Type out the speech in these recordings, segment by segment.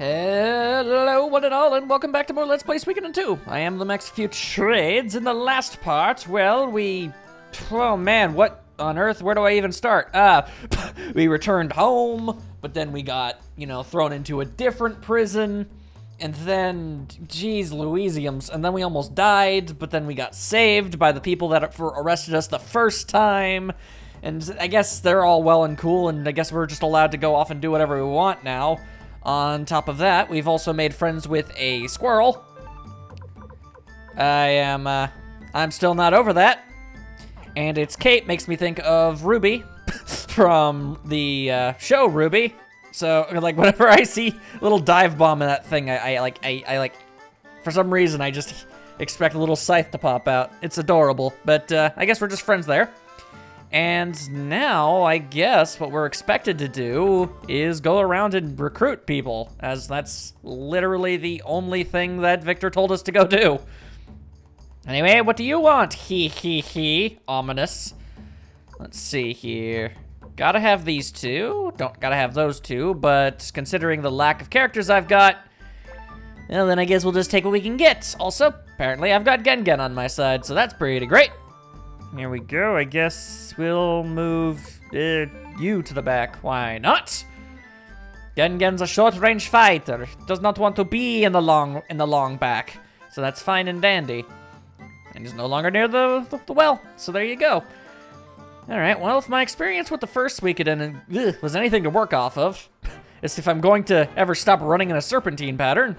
Hello, one and all, and welcome back to more Let's Play Suikoden 2. I am the Max Few Trades. In the last part, well, oh man, what on earth? Where do I even start? We returned home, but then we got, thrown into a different prison, and then, geez, Louisiums, and then we almost died, but then we got saved by the people that arrested us the first time, and I guess they're all well and cool, and I guess we're just allowed to go off and do whatever we want now. On top of that, we've also made friends with a squirrel. I'm still not over that. And its cape makes me think of Ruby from the show Ruby. So, like, whenever I see a little dive bomb in that thing, I for some reason, I just expect a little scythe to pop out. It's adorable, but I guess we're just friends there. And now, I guess, what we're expected to do is go around and recruit people, as that's literally the only thing that Victor told us to go do. Anyway, what do you want? He. Ominous. Let's see here. Gotta have these two. Don't gotta have those two, but considering the lack of characters I've got, well, then I guess we'll just take what we can get. Also, apparently I've got Gengen on my side, so that's pretty great. Here we go. I guess we'll move you to the back. Why not? Gengen's a short-range fighter. Does not want to be in the long back. So that's fine and dandy. And he's no longer near the well. So there you go. All right. Well, if my experience with the first Suikoden was anything to work off of, is if I'm going to ever stop running in a serpentine pattern.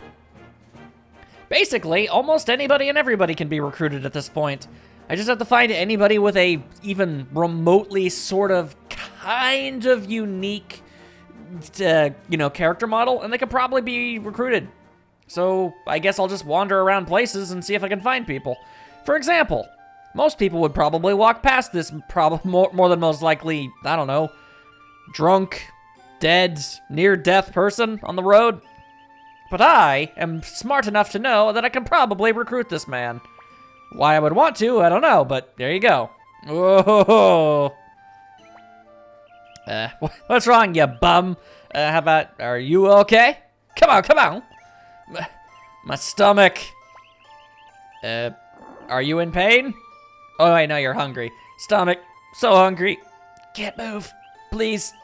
Basically, almost anybody and everybody can be recruited at this point. I just have to find anybody with a even remotely kind of unique, character model, and they could probably be recruited. So I guess I'll just wander around places and see if I can find people. For example, most people would probably walk past this more than most likely, I don't know, drunk, dead, near-death person on the road. But I am smart enough to know that I can probably recruit this man. Why I would want to, I don't know, but there you go. Whoa. What's wrong, you bum? How about, are you okay? Come on. My stomach. Are you in pain? Oh, I know you're hungry. Stomach, so hungry. Can't move. Please,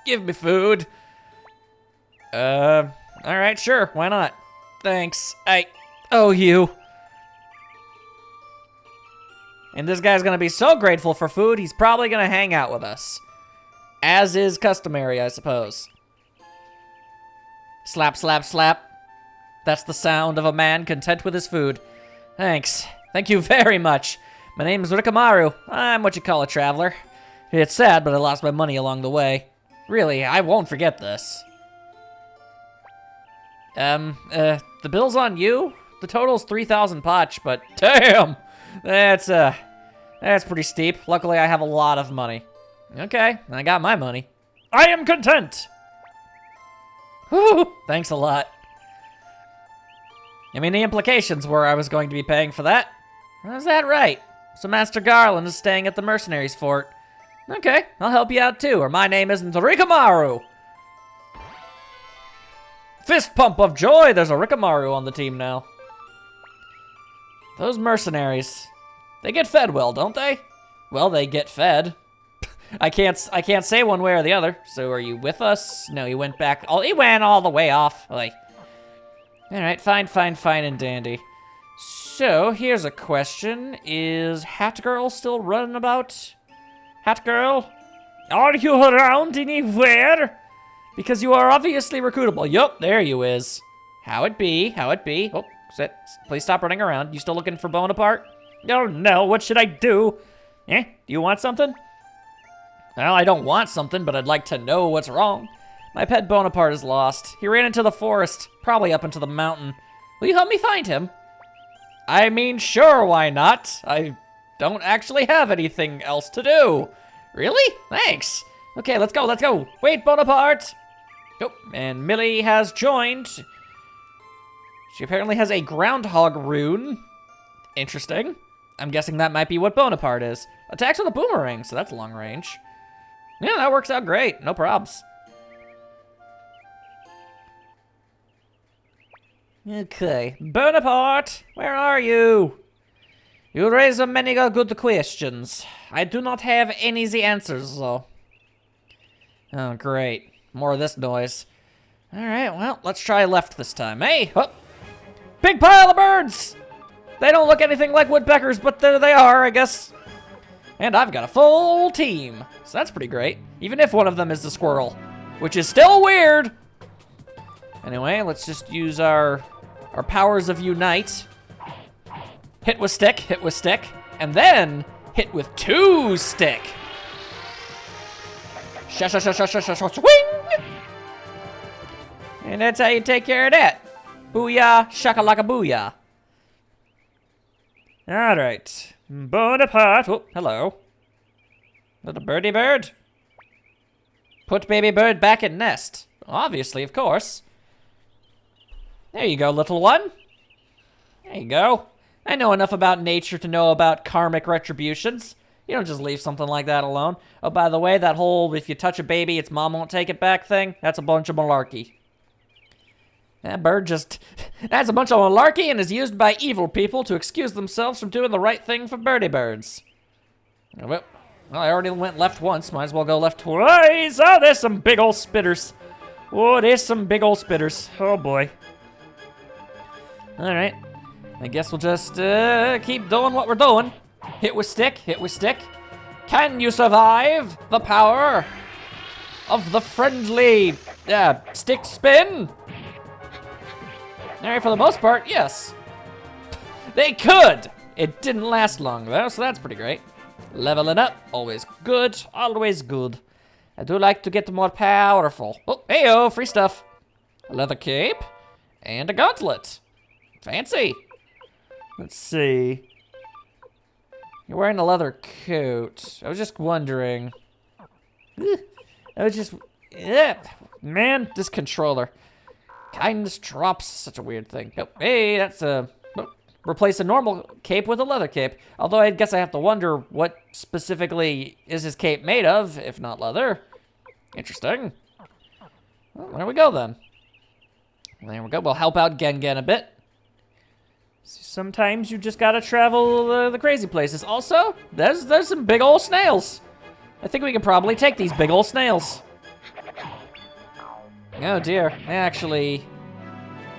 give me food. All right, sure, why not? Thanks, I owe you. And this guy's gonna be so grateful for food, he's probably gonna hang out with us. As is customary, I suppose. Slap, slap, slap. That's the sound of a man content with his food. Thanks. Thank you very much. My name is Rikamaru. I'm what you call a traveler. It's sad, but I lost my money along the way. Really, I won't forget this. The bill's on you? The total's 3,000 potch, but damn! That's pretty steep. Luckily, I have a lot of money. Okay, I got my money. I am content! Whew, thanks a lot. I mean, the implications were I was going to be paying for that. Is that right? So Master Garland is staying at the Mercenaries' Fort. Okay, I'll help you out too, or my name isn't Rikamaru! Fist pump of joy! There's a Rikamaru on the team now. Those mercenaries, they get fed well, don't they? Well, they get fed. I can't say one way or the other. So are you with us? No, he went back. Oh, he went all the way off. Like, all right, fine and dandy. So here's a question: is Hat Girl still running about? Hat Girl, are you around anywhere? Because you are obviously recruitable. Yup, there you is. How it be? Oh. Please stop running around. You still looking for Bonaparte? Oh no, what should I do? Do you want something? Well, I don't want something, but I'd like to know what's wrong. My pet Bonaparte is lost. He ran into the forest, probably up into the mountain. Will you help me find him? I mean, sure, why not? I don't actually have anything else to do. Really? Thanks. Okay, let's go. Wait, Bonaparte. Oh, and Millie has joined. She apparently has a groundhog rune. Interesting. I'm guessing that might be what Bonaparte is. Attacks with a boomerang, so that's long range. Yeah, that works out great. No probs. Okay, Bonaparte, where are you? You raise a many good questions. I do not have any the answers, though. Oh, great. More of this noise. Alright, well, let's try left this time. Hey! Oh. Big pile of birds! They don't look anything like woodpeckers, but there they are, I guess. And I've got a full team. So that's pretty great. Even if one of them is the squirrel. Which is still weird! Anyway, let's just use our powers of Unite. Hit with stick, and then hit with 2 stick. Swing! And that's how you take care of that. Booyah, shakalaka booyah. All right, Bonaparte. Oh, hello. Little birdie bird. Put baby bird back in nest. Obviously, of course. There you go, little one. There you go. I know enough about nature to know about karmic retributions. You don't just leave something like that alone. Oh, by the way, that whole if you touch a baby, its mom won't take it back thing, that's a bunch of malarkey. That bird that's a bunch of malarkey and is used by evil people to excuse themselves from doing the right thing for birdie birds. Well, I already went left once, might as well go left twice. Oh, there's some big old spitters. Oh, there's some big old spitters. Oh, boy. All right. I guess we'll just keep doing what we're doing. Hit with stick, hit with stick. Can you survive the power of the friendly stick spin? All right, for the most part, yes. They could. It didn't last long, though, so that's pretty great. Leveling up, always good, always good. I do like to get more powerful. Oh, hey-oh, free stuff. A leather cape and a gauntlet. Fancy. Let's see. You're wearing a leather coat. I was just wondering. Man, this controller. Kindness drops, such a weird thing. Oh, hey, that's a... replace a normal cape with a leather cape. Although I guess I have to wonder what specifically is his cape made of, if not leather. Interesting. Well, there we go then. There we go. We'll help out Gengen a bit. Sometimes you just gotta travel the crazy places. Also, there's some big old snails. I think we can probably take these big old snails. Oh dear, they actually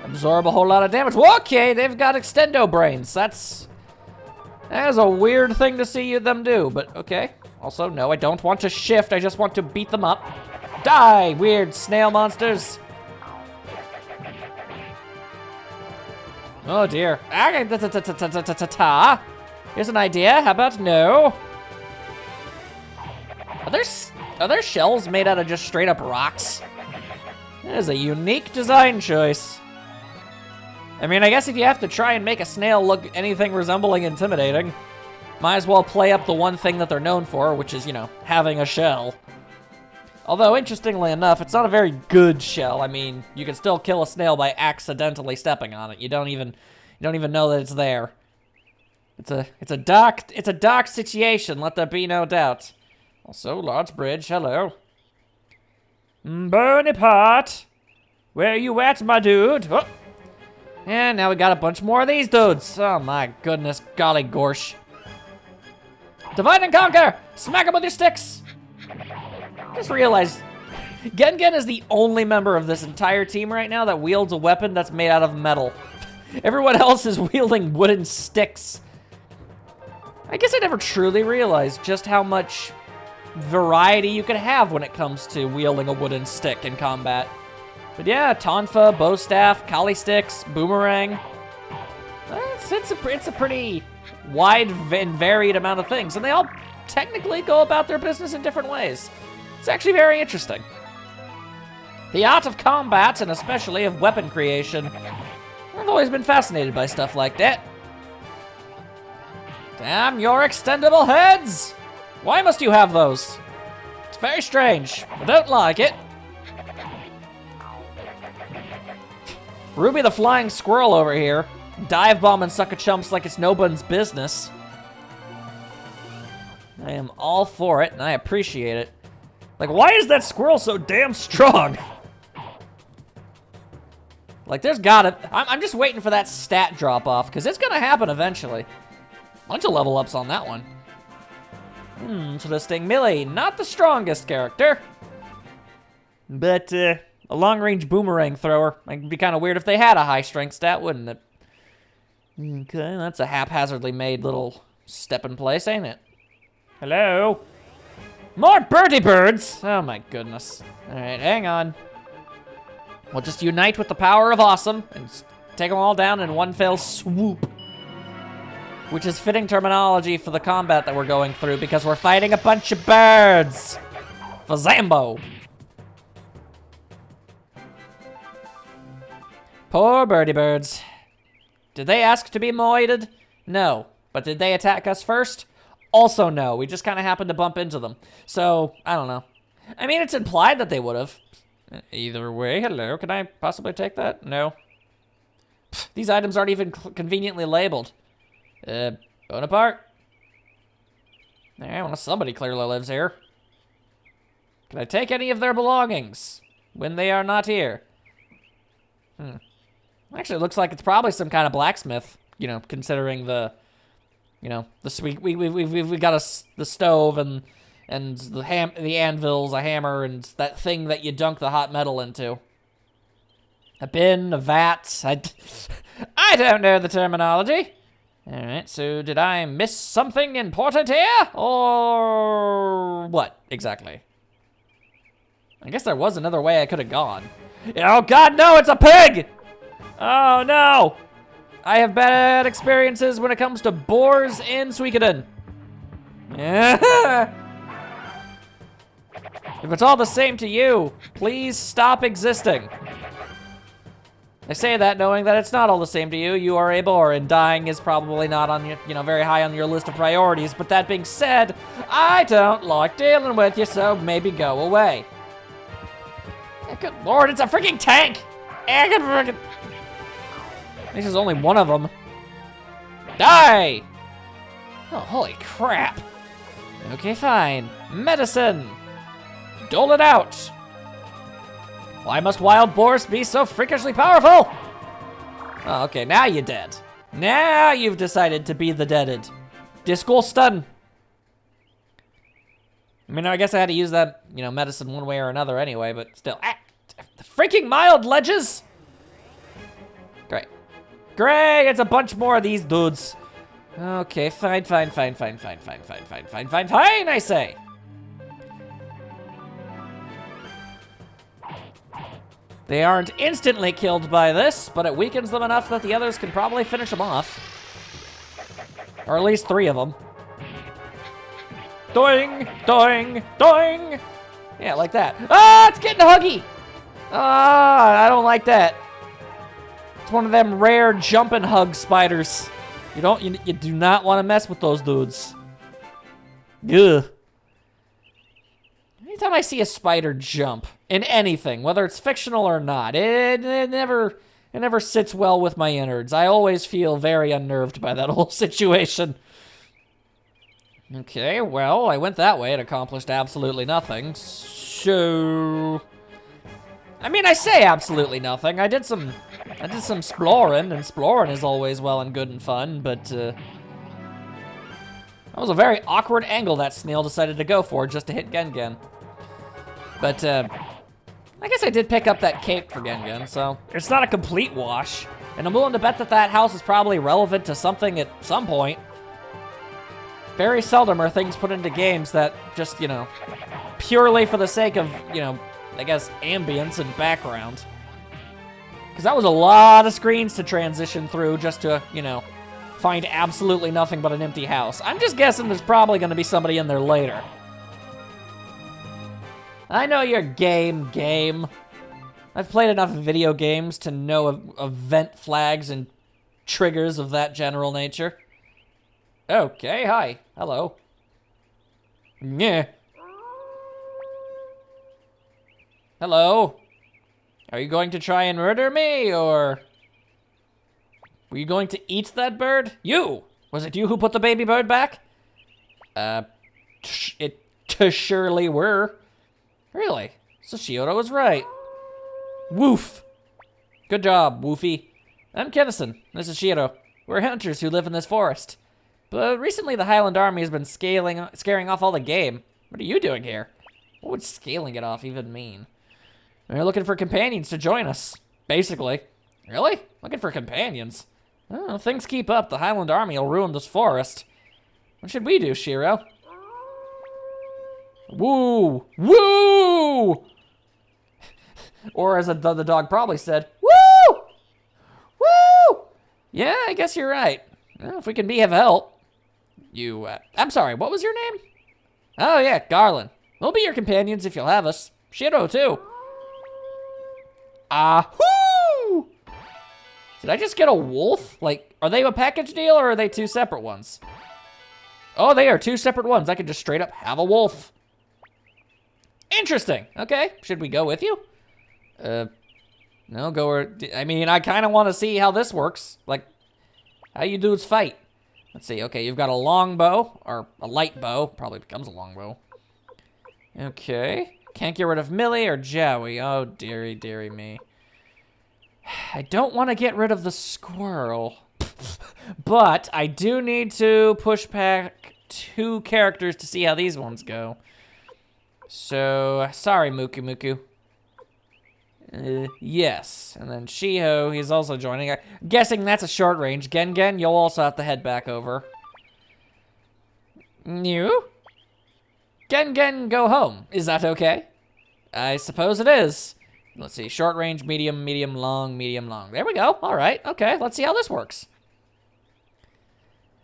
absorb a whole lot of damage. Well, okay, they've got extendo brains. That is a weird thing to see them do, but okay. Also, no, I don't want to shift. I just want to beat them up. Die, weird snail monsters. Oh dear. Here's an idea. How about no? Are there shells made out of just straight up rocks? That is a unique design choice. I mean, I guess if you have to try and make a snail look anything resembling intimidating, might as well play up the one thing that they're known for, which is, you know, having a shell. Although, interestingly enough, it's not a very good shell. I mean, you can still kill a snail by accidentally stepping on it. You don't even know that it's there. It's a dark situation, let there be no doubt. Also, large bridge, hello. Bonaparte, where you at, my dude? Oh. And now we got a bunch more of these dudes. Oh my goodness, golly gorsh. Divide and conquer! Smack them with your sticks! Just realized, Gengen is the only member of this entire team right now that wields a weapon that's made out of metal. Everyone else is wielding wooden sticks. I guess I never truly realized just how much variety you could have when it comes to wielding a wooden stick in combat. But yeah, tonfa, bow staff, kali sticks, boomerang. It's a pretty wide and varied amount of things, and they all technically go about their business in different ways. It's actually very interesting. The art of combat, and especially of weapon creation, I've always been fascinated by stuff like that. Damn your extendable heads! Why must you have those? It's very strange. I don't like it. Ruby the flying squirrel over here, dive bombing sucker chumps like it's nobody's business. I am all for it, and I appreciate it. Like, why is that squirrel so damn strong? Like, there's gotta... I'm just waiting for that stat drop-off, because it's gonna happen eventually. Bunch of level ups on that one. Interesting. Millie, not the strongest character. But, a long-range boomerang thrower. It'd be kind of weird if they had a high-strength stat, wouldn't it? Okay, that's a haphazardly made little step in place, ain't it? Hello? More birdie birds! Oh my goodness. Alright, hang on. We'll just unite with the power of awesome and take them all down in one fell swoop. Which is fitting terminology for the combat that we're going through because we're fighting a bunch of birds. For Zambo. Poor birdie birds. Did they ask to be moided? No. But did they attack us first? Also no. We just kind of happened to bump into them. So, I don't know. I mean, it's implied that they would have. Either way, hello. Can I possibly take that? No. Pfft, these items aren't even conveniently labeled. Bonaparte? Well, somebody clearly lives here. Can I take any of their belongings when they are not here? Actually, it looks like it's probably some kind of blacksmith, you know, considering the, you know, we got the stove and the anvil's a hammer and that thing that you dunk the hot metal into. A bin, a vat, I don't know the terminology. All right, so did I miss something important here? Or what, exactly? I guess there was another way I could have gone. Oh God, no, it's a pig! Oh no! I have bad experiences when it comes to boars in Suikoden. Yeah. If it's all the same to you, please stop existing. I say that knowing that it's not all the same to you. You are a boar, and dying is probably not on your, you know, very high on your list of priorities. But that being said, I don't like dealing with you, so maybe go away. Good lord, it's a freaking tank! At least there's only one of them. Die! Oh, holy crap. Okay, fine. Medicine! Dole it out! Why must wild boars be so freakishly powerful? Oh, okay, now you're dead. Now you've decided to be the deaded. Disco stun. I mean, I guess I had to use that, you know, medicine one way or another anyway, but still. Ah, the freaking mild ledges! Great. Great, it's a bunch more of these dudes. Okay, fine, I say. They aren't instantly killed by this, but it weakens them enough that the others can probably finish them off. Or at least 3 of them. Doing, doing, doing! Yeah, like that. Ah, it's getting huggy! Ah, I don't like that. It's one of them rare jump and hug spiders. You do not want to mess with those dudes. Ugh. Anytime I see a spider jump in anything, whether it's fictional or not, it never sits well with my innards. I always feel very unnerved by that whole situation. Okay, well, I went that way and accomplished absolutely nothing. So, I mean, I say absolutely nothing. I did some exploring, and exploring is always well and good and fun, but that was a very awkward angle that snail decided to go for just to hit Gengen. But, I guess I did pick up that cape for Gengen, so it's not a complete wash. And I'm willing to bet that that house is probably relevant to something at some point. Very seldom are things put into games that just, you know, purely for the sake of, you know, I guess, ambience and background. Because that was a lot of screens to transition through just to, you know, find absolutely nothing but an empty house. I'm just guessing there's probably going to be somebody in there later. I know you're game. I've played enough video games to know event flags and triggers of that general nature. Okay, hi. Hello. Yeah. Hello. Are you going to try and murder me, or were you going to eat that bird? You! Was it you who put the baby bird back? It surely were. Really? So Shioda was right. Woof. Good job, Woofy. I'm Kennison. This is Shiro. We're hunters who live in this forest. But recently the Highland Army has been scaring off all the game. What are you doing here? What would scaling it off even mean? We're looking for companions to join us, basically. Really? Looking for companions? Oh, if things keep up, the Highland Army will ruin this forest. What should we do, Shiro? Woo! Woo! Or as the dog probably said, woo! Woo! Yeah, I guess you're right. Well, if we can be of help. I'm sorry, what was your name? Oh yeah, Garland. We'll be your companions if you'll have us. Shiro, too. Ahoo! Did I just get a wolf? Like, are they a package deal or are they two separate ones? Oh, they are two separate ones. I could just straight up have a wolf. Interesting. Okay, should we go with you? No, I mean, I kind of want to see how this works. Like, how you dudes fight. Let's see. Okay, you've got a long bow, or a light bow. Probably becomes a long bow. Okay. Can't get rid of Millie or Joey. Oh, dearie, dearie me. I don't want to get rid of the squirrel. But I do need to push back 2 characters to see how these ones go. So, sorry, Muku Muku. Yes. And then Shiho, he's also joining. I'm guessing that's a short range. Gen Gen, you'll also have to head back over. New? Gen Gen, go home. Is that okay? I suppose it is. Let's see. Short range, medium, medium, long, medium, long. There we go. All right. Okay, let's see how this works.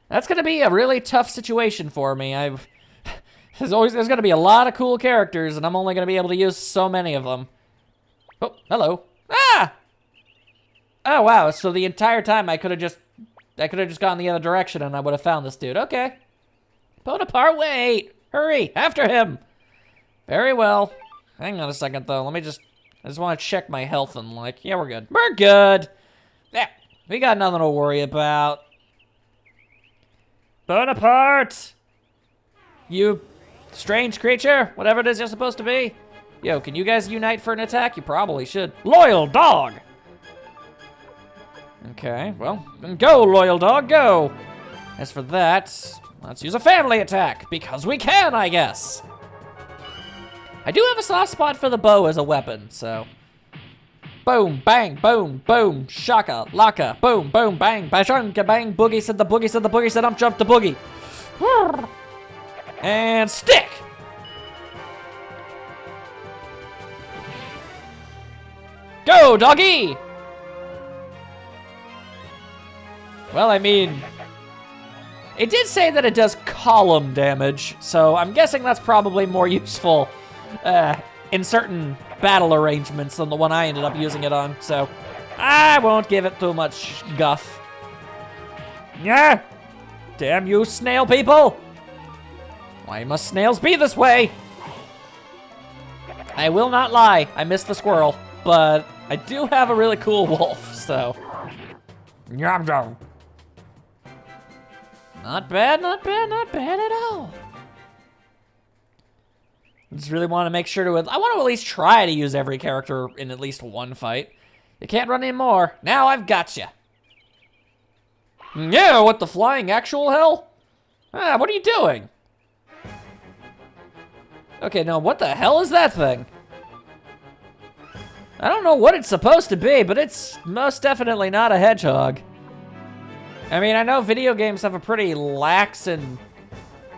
That's going to be a really tough situation for me. There's going to be a lot of cool characters, and I'm only going to be able to use so many of them. Oh, hello. Ah! Oh, wow. So the entire time I could have just gone the other direction and I would have found this dude. Okay. Bonaparte, wait. Hurry. After him. Very well. Hang on a second, though. I just want to check my health and yeah, we're good. We're good. Yeah. We got nothing to worry about. Bonaparte! You strange creature, whatever it is you're supposed to be. Yo, can you guys unite for an attack? You probably should. Loyal dog! Okay, well, then go, loyal dog, go! As for that, let's use a family attack, because we can, I guess. I do have a soft spot for the bow as a weapon, so. Boom, bang, boom, boom, shaka, laka, boom, boom, bang, bashunka, bang, boogie said the boogie said the boogie said I'm jump the boogie. And stick! Go, doggy! Well, I mean, it did say that it does column damage, so I'm guessing that's probably more useful in certain battle arrangements than the one I ended up using it on, so I won't give it too much guff. Yeah! Damn you snail people! Why must snails be this way? I will not lie, I missed the squirrel, but I do have a really cool wolf, so. Yum yum. Not bad, not bad, not bad at all. I just really want to make sure I want to at least try to use every character in at least one fight. You can't run any more. Now I've got you. Yeah, what the flying actual hell? Ah, what are you doing? Okay, now what the hell is that thing? I don't know what it's supposed to be, but it's most definitely not a hedgehog. I mean, I know video games have a pretty lax and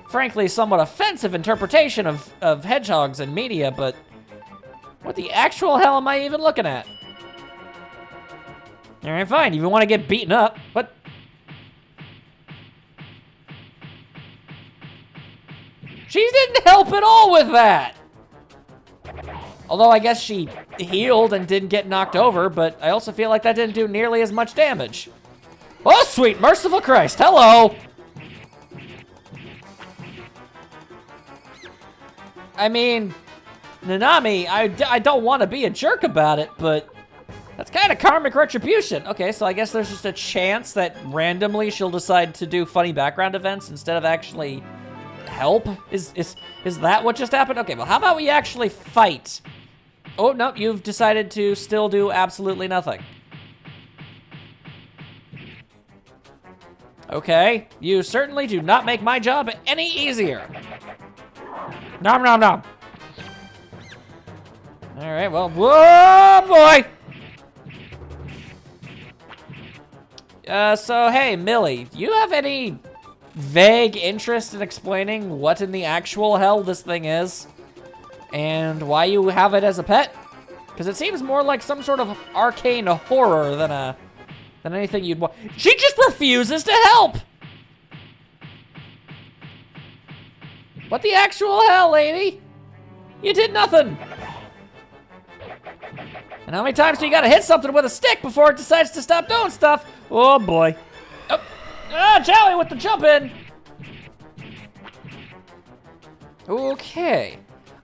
frankly somewhat offensive interpretation of hedgehogs in media, but what the actual hell am I even looking at? All right, fine, if you want to get beaten up, but she didn't help at all with that. Although I guess she healed and didn't get knocked over, but I also feel like that didn't do nearly as much damage. Oh, sweet merciful Christ, hello! I mean, Nanami, I don't want to be a jerk about it, but that's kind of karmic retribution. Okay, so I guess there's just a chance that randomly she'll decide to do funny background events instead of actually help? Is that what just happened? Okay, well, how about we actually fight? Oh, no, you've decided to still do absolutely nothing. Okay, you certainly do not make my job any easier. Nom nom nom. All right, well, whoa, boy. So hey, Millie, do you have any vague interest in explaining what in the actual hell this thing is? And why you have it as a pet? Because it seems more like some sort of arcane horror than anything you'd want. She just refuses to help! What the actual hell, lady? You did nothing! And how many times do you gotta hit something with a stick before it decides to stop doing stuff? Oh boy. Oh, Joey with the jump in! Okay.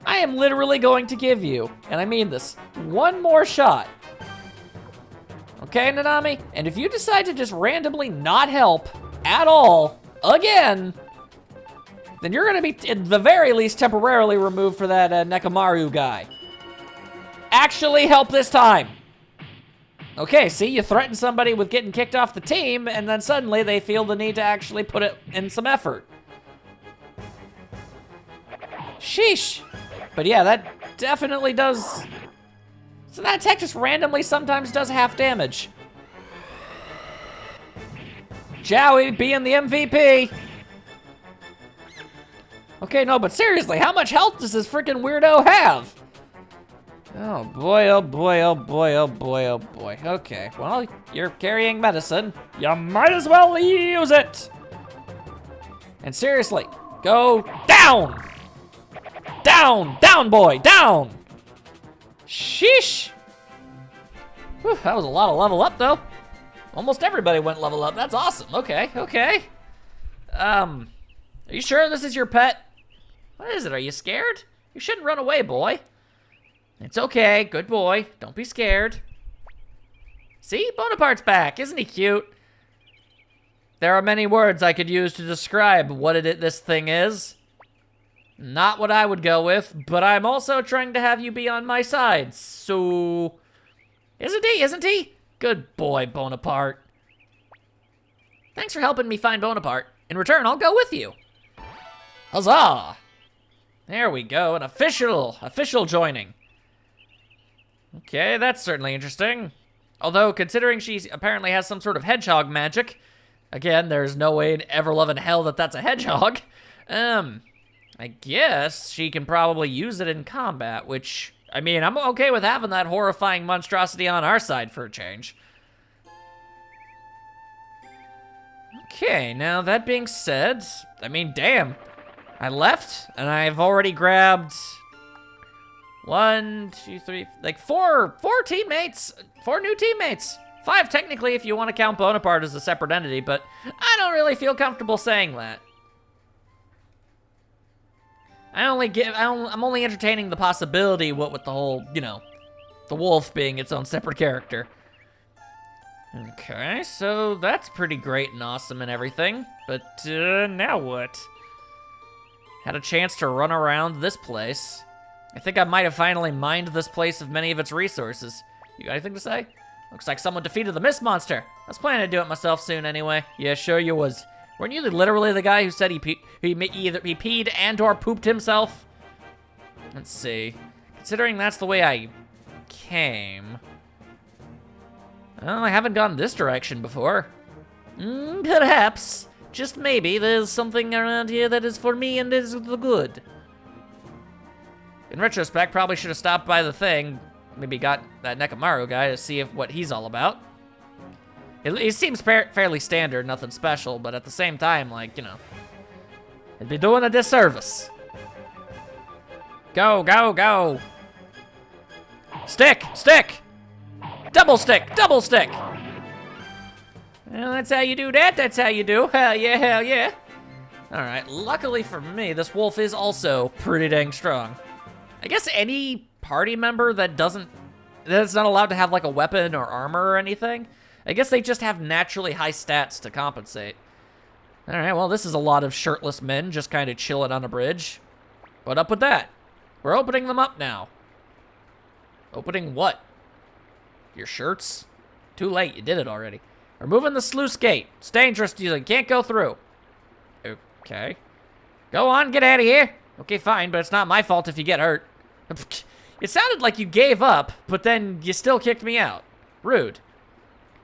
I am literally going to give you, and I mean this, one more shot. Okay, Nanami? And if you decide to just randomly not help at all, again, then you're gonna be, at the very least, temporarily removed for that Nekomaru guy. Actually help this time. Okay, see, you threaten somebody with getting kicked off the team, and then suddenly they feel the need to actually put it in some effort. Sheesh. But yeah, that definitely does... So that attack just randomly sometimes does half damage. Joey being the MVP. Okay, no, but seriously, how much health does this freaking weirdo have? Oh boy, oh boy, oh boy, oh boy, oh boy. Okay, well, you're carrying medicine. You might as well use it. And seriously, go down. Down, down, boy, down. Sheesh. Whew, that was a lot of level up, though. Almost everybody went level up. That's awesome. Okay, okay. Are you sure this is your pet? What is it? Are you scared? You shouldn't run away, boy. It's okay. Good boy. Don't be scared. See? Bonaparte's back. Isn't he cute? There are many words I could use to describe what this thing is. Not what I would go with, but I'm also trying to have you be on my side, so... Isn't he? Isn't he? Good boy, Bonaparte. Thanks for helping me find Bonaparte. In return, I'll go with you. Huzzah! There we go, an official joining. Okay, that's certainly interesting. Although, considering she apparently has some sort of hedgehog magic, again, there's no way in ever love in hell that that's a hedgehog, I guess she can probably use it in combat, which, I mean, I'm okay with having that horrifying monstrosity on our side for a change. Okay, now that being said, I mean, damn. I left, and I've already grabbed 1, 2, 3, like four teammates, 4 new teammates. 5 technically if you want to count Bonaparte as a separate entity, but I don't really feel comfortable saying that. I'm only entertaining the possibility, what with the whole, you know, the wolf being its own separate character. Okay, so that's pretty great and awesome and everything, but now what? Had a chance to run around this place. I think I might have finally mined this place of many of its resources. You got anything to say? Looks like someone defeated the mist monster. I was planning to do it myself soon anyway. Yeah, sure you was. Weren't you literally the guy who said he peed and or pooped himself? Let's see. Considering that's the way I came. Well, I haven't gone this direction before. Perhaps. Just maybe there's something around here that is for me and is the good. In retrospect, probably should have stopped by the thing. Maybe got that Nekomaru guy to see what he's all about. It seems fairly standard, nothing special, but at the same time, like, you know, it'd be doing a disservice. Go, go, go. Stick, stick. Double stick, double stick. Well, that's how you do that, that's how you do. Hell yeah, hell yeah. All right, luckily for me, this wolf is also pretty dang strong. I guess any party member that's not allowed to have like a weapon or armor or anything, I guess they just have naturally high stats to compensate. All right, well, this is a lot of shirtless men just kind of chilling on a bridge. What up with that? We're opening them up now. Opening what? Your shirts? Too late, you did it already. We're moving the sluice gate. It's dangerous. You can't go through. Okay. Go on, get out of here. Okay, fine, but it's not my fault if you get hurt. It sounded like you gave up, but then you still kicked me out. Rude.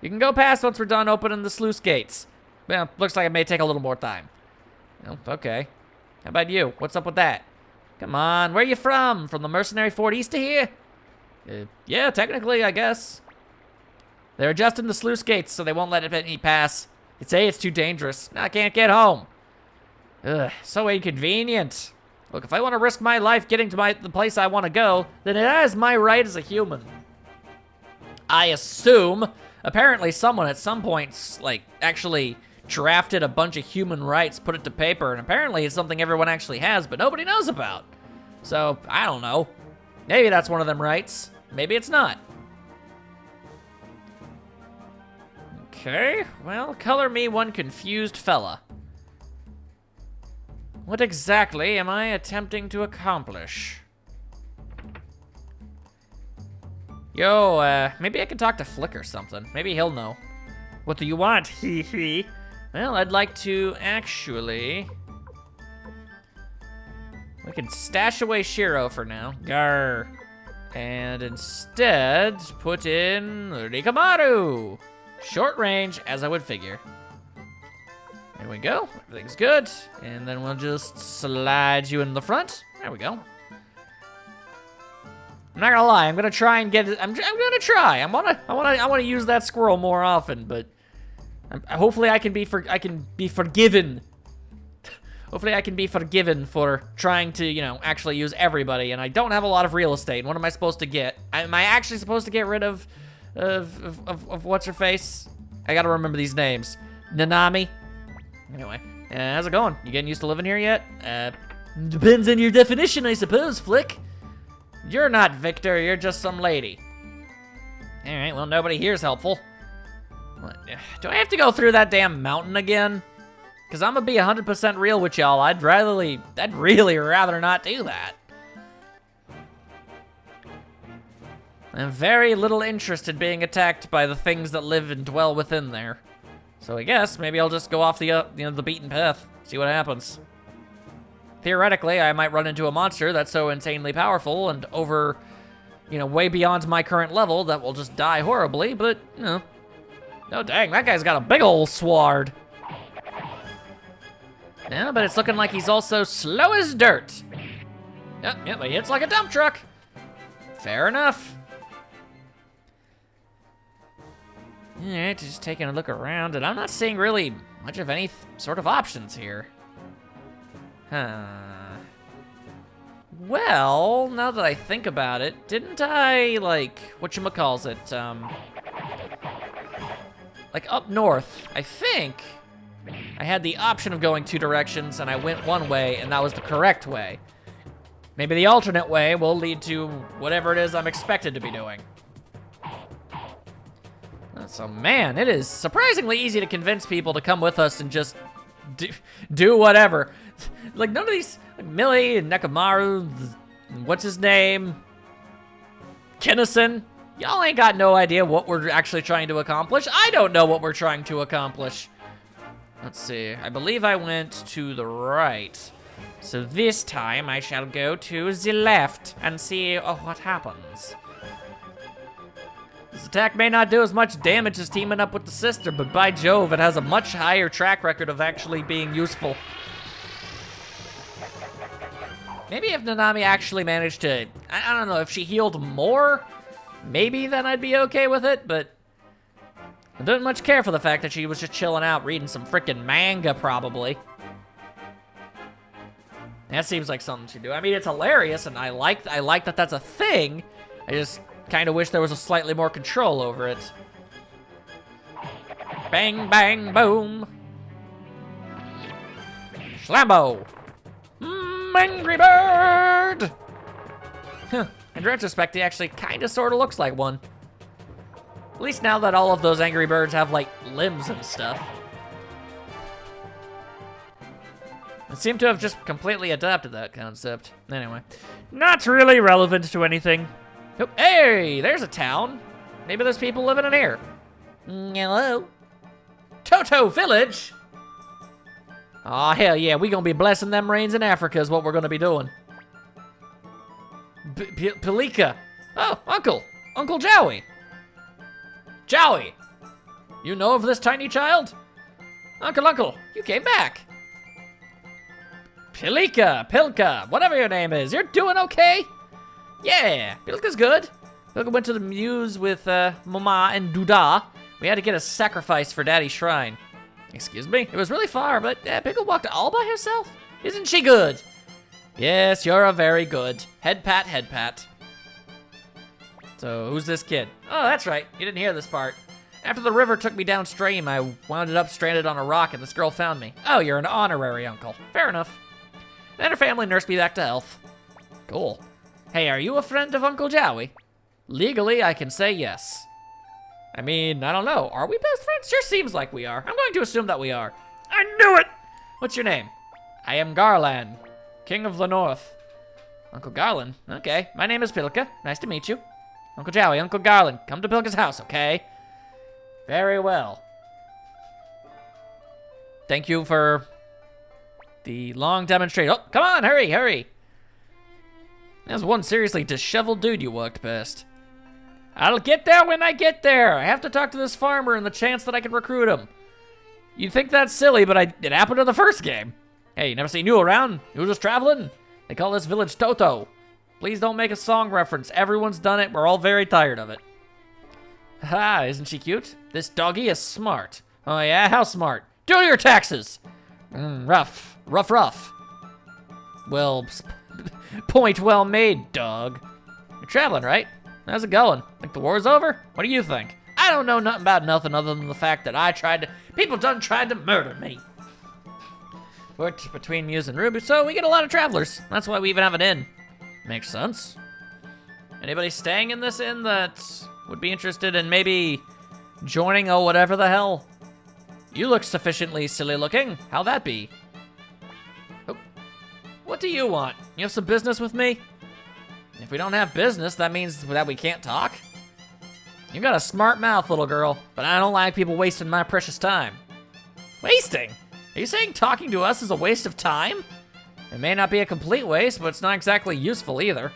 You can go past once we're done opening the sluice gates. Well, looks like it may take a little more time. Oh, okay. How about you? What's up with that? Come on, where are you from? From the mercenary fort east of here? Yeah, technically, I guess. They're adjusting the sluice gates so they won't let me pass. They say it's too dangerous. I can't get home. Ugh, so inconvenient. Look, if I want to risk my life getting to the place I want to go, then it is my right as a human. I assume, apparently someone at some point, like, actually drafted a bunch of human rights, put it to paper, and apparently it's something everyone actually has, but nobody knows about. So, I don't know. Maybe that's one of them rights. Maybe it's not. Okay, well, color me one confused fella. What exactly am I attempting to accomplish? Yo, maybe I can talk to Flick or something. Maybe he'll know. What do you want? Hee hee. Well, I'd like to actually... We can stash away Shiro for now. Garr. And instead, put in Rikamaru. Short range, as I would figure. There we go. Everything's good. And then we'll just slide you in the front. There we go. I'm not gonna lie. I'm gonna try and get it. I'm gonna try. I wanna use that squirrel more often. But hopefully I can be forgiven. Hopefully I can be forgiven for trying to, you know, actually use everybody. And I don't have a lot of real estate. What am I supposed to get? Am I actually supposed to get rid of what's her face? I gotta remember these names. Nanami. Anyway, how's it going? You getting used to living here yet? Depends on your definition, I suppose, Flick. You're not Victor, you're just some lady. Alright, well, nobody here's helpful. What, do I have to go through that damn mountain again? Because I'm gonna be 100% real with y'all. I'd really rather not do that. I'm very little interested being attacked by the things that live and dwell within there. So I guess maybe I'll just go off the the beaten path, see what happens. Theoretically, I might run into a monster that's so insanely powerful and way beyond my current level that will just die horribly, but, oh dang, that guy's got a big ol' sword. Yeah, but it's looking like he's also slow as dirt. Yep, he hits like a dump truck. Fair enough. Alright, just taking a look around, and I'm not seeing really much of any sort of options here. Huh. Well, now that I think about it, didn't I, whatchamacallit, like up north, I think I had the option of going 2 directions, and I went one way, and that was the correct way. Maybe the alternate way will lead to whatever it is I'm expected to be doing. So, man, it is surprisingly easy to convince people to come with us and just do whatever. Like, none of these, like Millie and Nekamaru, what's his name? Kinnison. Y'all ain't got no idea what we're actually trying to accomplish. I don't know what we're trying to accomplish. Let's see. I believe I went to the right. So this time I shall go to the left and see what happens. This attack may not do as much damage as teaming up with the sister, but by Jove, it has a much higher track record of actually being useful. Maybe if Nanami actually managed to, I don't know, if she healed more, maybe then I'd be okay with it, but I don't much care for the fact that she was just chilling out reading some freaking manga, probably. That seems like something she'd do. I mean, it's hilarious, and I like that that's a thing. I just kind of wish there was a slightly more control over it. Bang, bang, boom. Slambo. Angry Bird! Huh. In retrospect, he actually kind of sort of looks like one. At least now that all of those Angry Birds have, like, limbs and stuff. It seemed to have just completely adopted that concept. Anyway, not really relevant to anything. Oh, hey, there's a town. Maybe there's people living in here. Hello. Toto Village? Aw, hell yeah, we gonna be blessing them rains in Africa is what we're gonna be doing. Pilika. Oh, Uncle Joey. Joey, you know of this tiny child? Uncle, you came back. Pilka, whatever your name is, you're doing okay? Yeah, Pilka's good. Pilka went to the muse with Mama and Duda. We had to get a sacrifice for Daddy's shrine. Excuse me, it was really far, but Pilka walked all by herself. Isn't she good? Yes, you're a very good. Head pat. So, who's this kid? Oh, that's right, you didn't hear this part. After the river took me downstream, I wound up stranded on a rock and this girl found me. Oh, you're an honorary uncle. Fair enough. Then her family nursed me back to health. Cool. Hey, are you a friend of Uncle Joey? Legally, I can say yes. I mean, I don't know. Are we best friends? Sure seems like we are. I'm going to assume that we are. I knew it! What's your name? I am Garland, King of the North. Uncle Garland? Okay. My name is Pilka. Nice to meet you. Uncle Joey, Uncle Garland, come to Pilka's house, okay? Very well. Thank you for the long demonstration. Oh, come on, hurry. There's one seriously disheveled dude you walked past. I'll get there when I get there. I have to talk to this farmer and the chance that I can recruit him. You'd think that's silly, but it happened in the first game. Hey, never seen you around? You were just traveling? They call this village Toto. Please don't make a song reference. Everyone's done it. We're all very tired of it. Ha, isn't she cute? This doggy is smart. Oh yeah, how smart? Do your taxes. Rough. Well, point well made, dog. You're traveling, right? How's it going? Think the war's over? What do you think? I don't know nothing about nothing other than the fact that people done tried to murder me. We're between Muse and Ruby, so we get a lot of travelers. That's why we even have an inn. Makes sense. Anybody staying in this inn that would be interested in maybe joining whatever the hell? You look sufficiently silly looking. How'd that be? Oh. What do you want? You have some business with me? If we don't have business, that means that we can't talk? You got a smart mouth, little girl, but I don't like people wasting my precious time. Wasting? Are you saying talking to us is a waste of time? It may not be a complete waste, but it's not exactly useful either.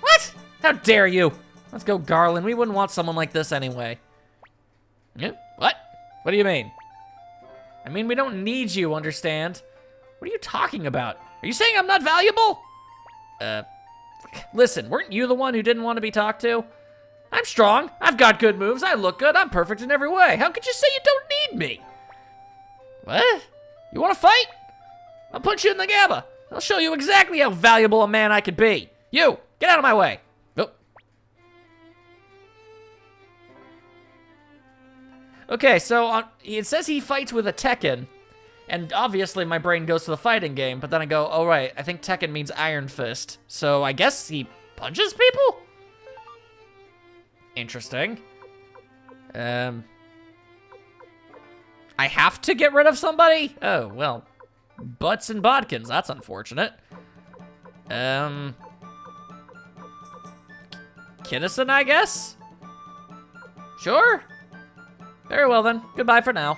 What? How dare you? Let's go, Garland. We wouldn't want someone like this anyway. Yeah? What? What do you mean? I mean, we don't need you, understand? What are you talking about? Are you saying I'm not valuable? Listen, weren't you the one who didn't want to be talked to? I'm strong. I've got good moves. I look good. I'm perfect in every way. How could you say you don't need me? What? You want to fight? I'll put you in the GABA. I'll show you exactly how valuable a man I could be. You, get out of my way. Oh. Okay, so it says he fights with a Tekken. And obviously my brain goes to the fighting game, but then I go, oh right, I think Tekken means Iron Fist. So I guess he punches people? Interesting. I have to get rid of somebody? Oh, well, Butts and Bodkins, that's unfortunate. Kinnison, I guess? Sure? Very well then, goodbye for now.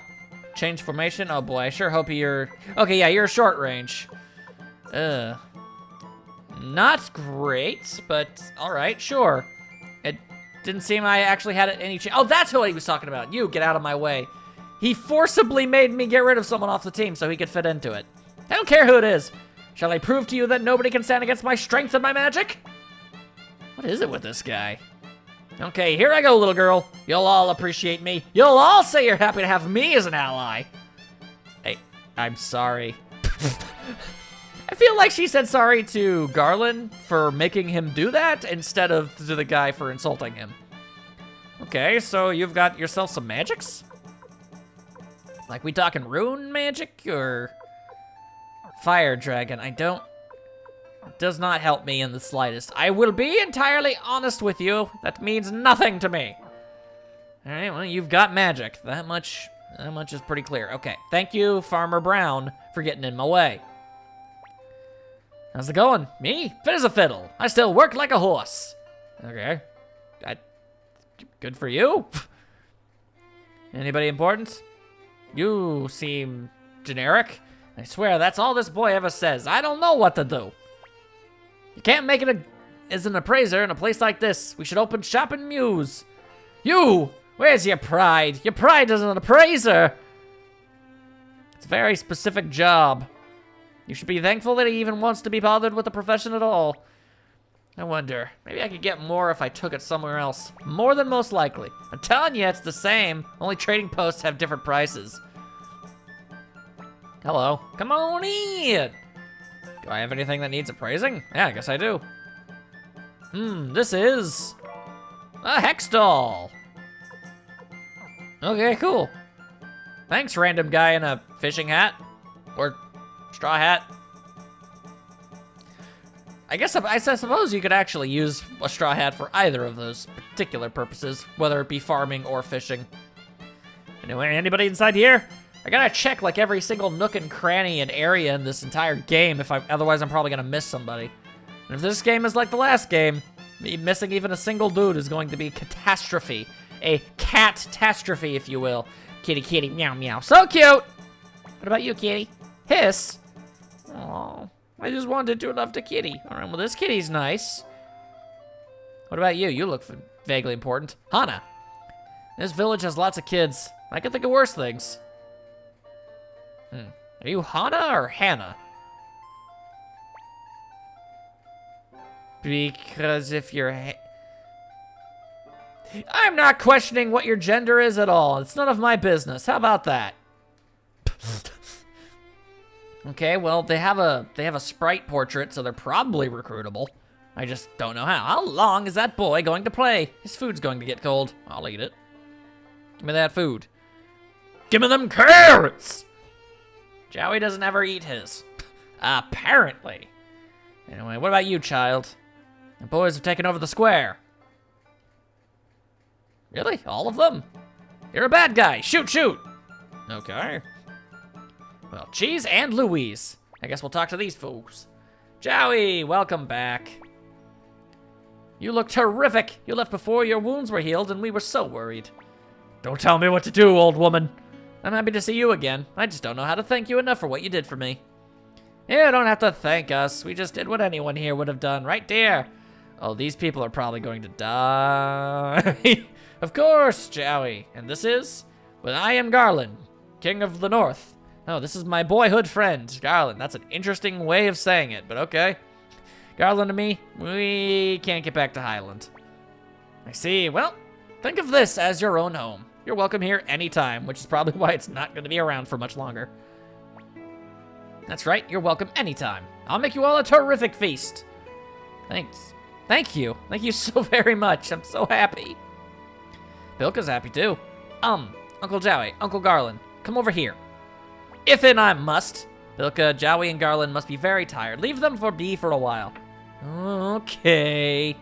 Change formation? Oh boy, I sure hope you're... Okay, yeah, you're short range. Not great, but alright, sure. It didn't seem I actually had any chance. Oh, that's who he was talking about. You, get out of my way. He forcibly made me get rid of someone off the team so he could fit into it. I don't care who it is. Shall I prove to you that nobody can stand against my strength and my magic? What is it with this guy? Okay, here I go, little girl. You'll all appreciate me. You'll all say you're happy to have me as an ally. Hey, I'm sorry. I feel like she said sorry to Garland for making him do that instead of to the guy for insulting him. Okay, so you've got yourself some magics? Like we talking rune magic or fire dragon? It does not help me in the slightest. I will be entirely honest with you. That means nothing to me. All right, well, you've got magic. That much is pretty clear. Okay, thank you, Farmer Brown, for getting in my way. How's it going? Me? Fit as a fiddle. I still work like a horse. Okay. Good for you. Anybody important? You seem generic. I swear, that's all this boy ever says. I don't know what to do. You can't make it as an appraiser in a place like this. We should open shop in Muse. You! Where's your pride? Your pride as an appraiser! It's a very specific job. You should be thankful that he even wants to be bothered with the profession at all. I wonder, maybe I could get more if I took it somewhere else. More than most likely. I'm telling you, it's the same. Only trading posts have different prices. Hello. Come on in! Do I have anything that needs appraising? Yeah, I guess I do. This is a hex doll. Okay, cool. Thanks, random guy in a fishing hat. Or straw hat. I suppose you could actually use a straw hat for either of those particular purposes, whether it be farming or fishing. Anyway, anybody inside here? I gotta check like every single nook and cranny and area in this entire game otherwise I'm probably gonna miss somebody. And if this game is like the last game, me missing even a single dude is going to be a catastrophe. A cat-tastrophe, if you will. Kitty, kitty, meow, meow. So cute! What about you, kitty? Hiss? Aww. I just wanted to love the kitty. All right, well, this kitty's nice. What about you? You look vaguely important. Hana. This village has lots of kids. I can think of worse things. Are you Hana or Hannah? Because if you're I'm not questioning what your gender is at all. It's none of my business. How about that? Okay, well, they have a sprite portrait, so they're probably recruitable. I just don't know how. How long is that boy going to play? His food's going to get cold. I'll eat it. Give me that food. Give me them carrots! Joey doesn't ever eat his. Apparently. Anyway, what about you, child? The boys have taken over the square. Really? All of them? You're a bad guy. Shoot, shoot! Okay. Well, Cheese and Louise. I guess we'll talk to these folks. Joey, welcome back. You look terrific. You left before your wounds were healed, and we were so worried. Don't tell me what to do, old woman. I'm happy to see you again. I just don't know how to thank you enough for what you did for me. You don't have to thank us. We just did what anyone here would have done, right, dear? Oh, these people are probably going to die. Of course, Joey. And this is? Well, I am Garland, King of the North. Oh, this is my boyhood friend, Garland. That's an interesting way of saying it, but okay. Garland and me, we can't get back to Highland. I see. Well, think of this as your own home. You're welcome here anytime, which is probably why it's not going to be around for much longer. That's right, you're welcome anytime. I'll make you all a terrific feast. Thanks. Thank you. Thank you so very much. I'm so happy. Bilka's happy too. Uncle Joey, Uncle Garland, come over here. If and I must. Bilka, Joey, and Garland must be very tired. Leave them for me for a while. Okay.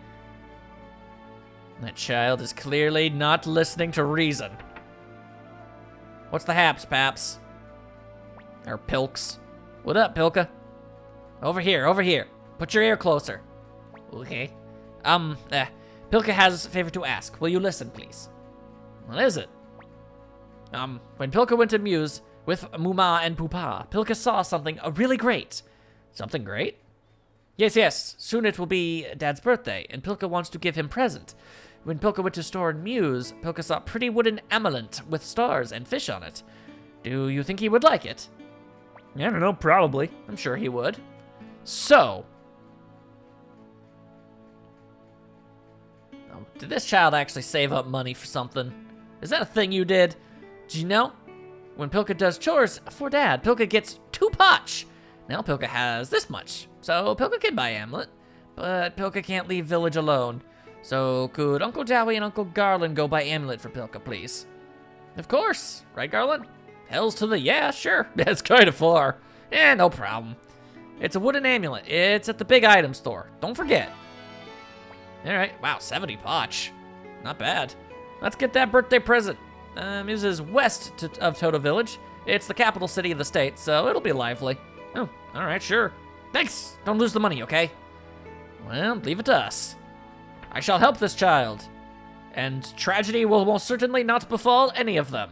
That child is clearly not listening to reason. What's the haps, Paps? Or Pilks? What up, Pilka? Over here, over here. Put your ear closer. Okay. Pilka has a favor to ask. Will you listen, please? What is it? When Pilka went to Muse with Muma and Pupa, Pilka saw something really great. Something great? Yes. Soon it will be Dad's birthday, and Pilka wants to give him present. When Pilka went to store in Muse, Pilka saw a pretty wooden amulet with stars and fish on it. Do you think he would like it? I don't know, probably. I'm sure he would. So. Oh, did this child actually save up money for something? Is that a thing you did? Do you know? When Pilka does chores for Dad, Pilka gets 2 potch. Now Pilka has this much. So Pilka can buy amulet. But Pilka can't leave village alone. So could Uncle Joey and Uncle Garland go buy amulet for Pilka, please? Of course. Right, Garland? Hells to the yeah, sure. That's kind of far. Yeah, no problem. It's a wooden amulet. It's at the big item store. Don't forget. All right. Wow, 70 potch. Not bad. Let's get that birthday present. This is west of Toto Village. It's the capital city of the state, so it'll be lively. Oh, all right, sure. Thanks. Don't lose the money, okay? Well, leave it to us. I shall help this child, and tragedy will most certainly not befall any of them.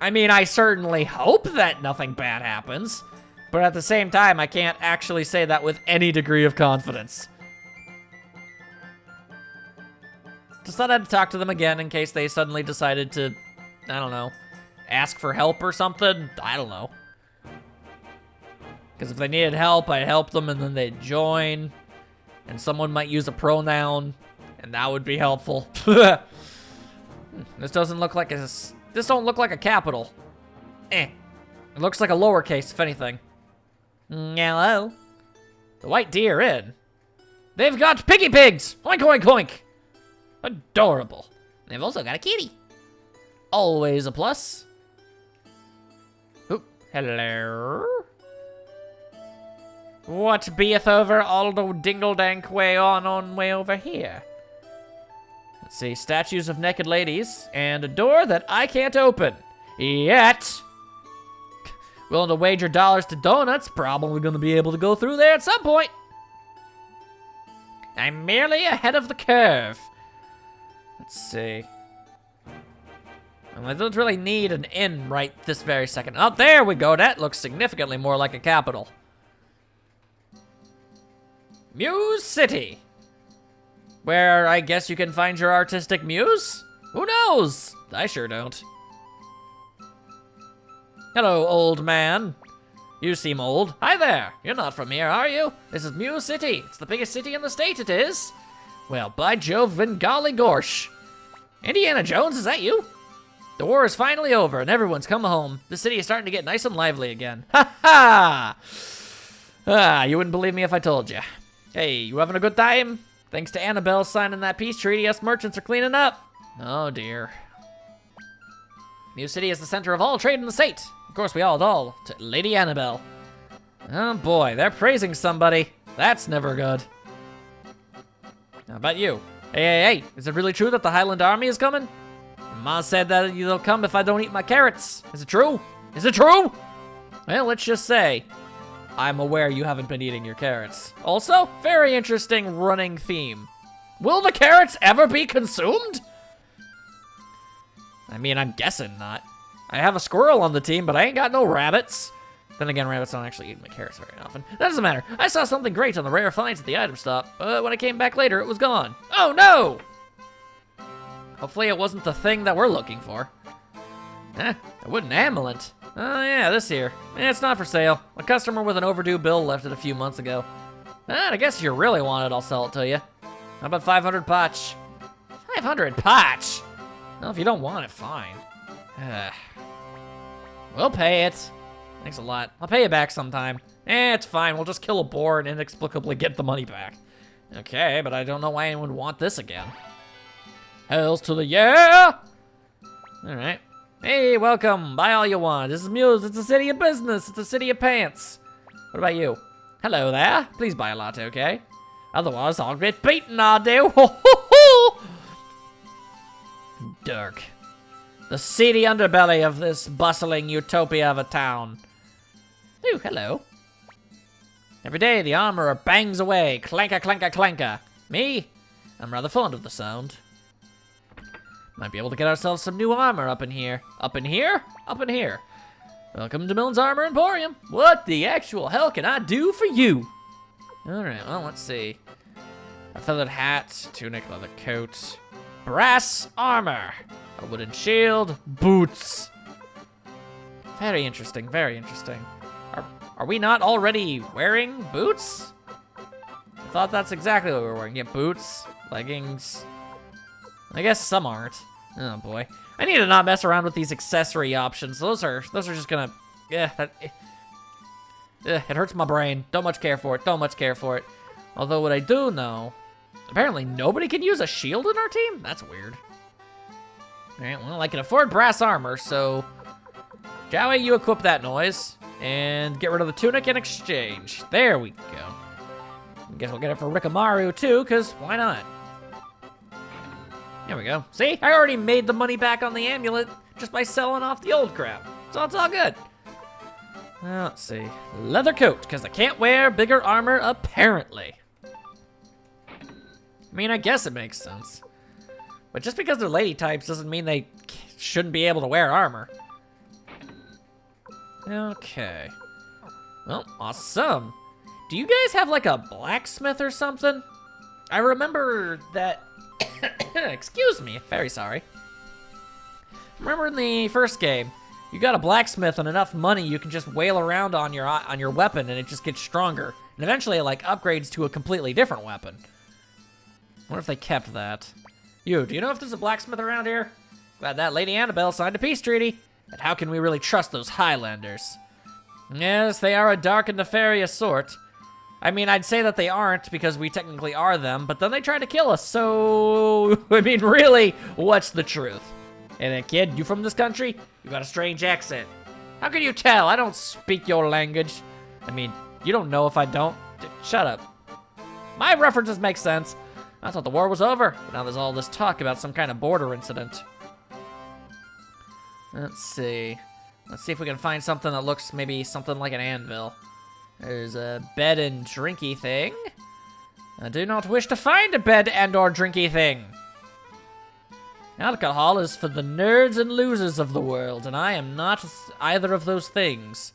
I mean, I certainly hope that nothing bad happens, but at the same time, I can't actually say that with any degree of confidence. Just thought I'd talk to them again in case they suddenly decided to, I don't know, ask for help or something. I don't know. Because if they needed help, I'd help them and then they'd join. And someone might use a pronoun, and that would be helpful. This doesn't look like this don't look like a capital. It looks like a lowercase, if anything. Hello? The White Deer Inn. They've got piggy pigs! Oink, oink, oink! Adorable. They've also got a kitty. Always a plus. Oop, hello? What beeth over all the dingle-dank way on way over here? Let's see, statues of naked ladies, and a door that I can't open. Yet. Willing to wager dollars to donuts, probably gonna be able to go through there at some point. I'm merely ahead of the curve. Let's see. I don't really need an inn right this very second. Oh, there we go. That looks significantly more like a capital. Muse City. Where I guess you can find your artistic muse? Who knows? I sure don't. Hello, old man. You seem old. Hi there. You're not from here, are you? This is Muse City. It's the biggest city in the state, it is. Well, by Jove and golly gorsh. Indiana Jones, is that you? The war is finally over and everyone's come home. The city is starting to get nice and lively again. Ha ha! Ah, you wouldn't believe me if I told you. Hey, you having a good time? Thanks to Annabelle signing that peace treaty, us merchants are cleaning up. Oh dear. Muse City is the center of all trade in the state. Of course, we all to Lady Annabelle. Oh boy, they're praising somebody. That's never good. How about you? Hey, is it really true that the Highland Army is coming? Ma said that they'll come if I don't eat my carrots. Is it true? Is it true? Well, let's just say, I'm aware you haven't been eating your carrots. Also, very interesting running theme. Will the carrots ever be consumed? I mean, I'm guessing not. I have a squirrel on the team, but I ain't got no rabbits. Then again, rabbits don't actually eat my carrots very often. That doesn't matter. I saw something great on the rare finds at the item stop, but when I came back later, it was gone. Oh no! Hopefully it wasn't the thing that we're looking for. A wooden amulet. Oh yeah, this here. It's not for sale. A customer with an overdue bill left it a few months ago. I guess if you really want it, I'll sell it to you. How about 500 potch? 500 potch? Well, if you don't want it, fine. We'll pay it. Thanks a lot. I'll pay you back sometime. It's fine. We'll just kill a boar and inexplicably get the money back. Okay, but I don't know why anyone would want this again. Hells to the yeah! Alright. Hey, welcome. Buy all you want. This is Muse. It's a city of business. It's a city of pants. What about you? Hello there. Please buy a latte, okay? Otherwise, I'll get beaten, I do. Ho, ho, ho! Dirk. The seedy underbelly of this bustling utopia of a town. Ooh, hello. Every day, the armorer bangs away. Clanker, clanker, clanker. Me? I'm rather fond of the sound. Might be able to get ourselves some new armor up in here. Up in here? Up in here. Welcome to Milne's Armor Emporium. What the actual hell can I do for you? Alright, well, let's see. A feathered hat, tunic, leather coat, brass armor, a wooden shield, boots. Very interesting, very interesting. Are we not already wearing boots? I thought that's exactly what we were wearing. Yeah, boots, leggings. I guess some aren't. Oh boy. I need to not mess around with these accessory options. Those are just gonna, it hurts my brain. Don't much care for it. Don't much care for it. Although what I do know, apparently nobody can use a shield in our team? That's weird. Alright, well, I can afford brass armor, so Joey, you equip that noise and get rid of the tunic in exchange. There we go. I guess we'll get it for Rikamaru too, because why not? There we go. See, I already made the money back on the amulet just by selling off the old crap. So it's all good. Well, let's see. Leather coat, because I can't wear bigger armor, apparently. I mean, I guess it makes sense. But just because they're lady types doesn't mean they shouldn't be able to wear armor. Okay. Well, awesome. Do you guys have like a blacksmith or something? I remember that... Excuse me, very sorry. Remember in the first game, you got a blacksmith and enough money, you can just wail around on your weapon and it just gets stronger. And eventually it like upgrades to a completely different weapon. I wonder if they kept that. Do you know if there's a blacksmith around here? Glad that Lady Annabelle signed a peace treaty. But how can we really trust those Highlanders? Yes, they are a dark and nefarious sort. I mean, I'd say that they aren't because we technically are them, but then they tried to kill us, so... I mean, really, what's the truth? Hey there, kid, you from this country? You got a strange accent. How can you tell? I don't speak your language. I mean, you don't know if I don't. Shut up. My references make sense. I thought the war was over, but now there's all this talk about some kind of border incident. Let's see. Let's see if we can find something that looks maybe something like an anvil. There's a bed and drinky thing. I do not wish to find a bed and or drinky thing. Alcohol is for the nerds and losers of the world, and I am not either of those things.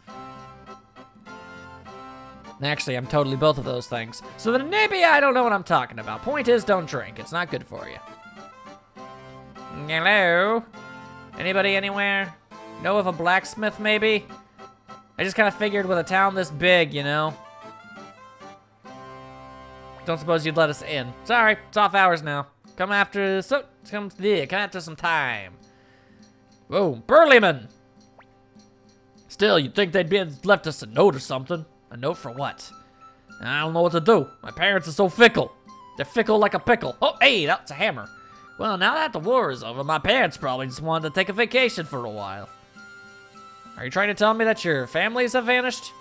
Actually, I'm totally both of those things. So then maybe I don't know what I'm talking about. Point is, don't drink. It's not good for you. Hello? Anybody anywhere? Know of a blacksmith, maybe? I just kind of figured with a town this big, you know? Don't suppose you'd let us in. Sorry, it's off hours now. Come after come after some time. Whoa, Burlyman! Still, you'd think they'd left us a note or something. A note for what? I don't know what to do. My parents are so fickle. They're fickle like a pickle. Oh, hey, that's a hammer. Well, now that the war is over, my parents probably just wanted to take a vacation for a while. Are you trying to tell me that your families have vanished?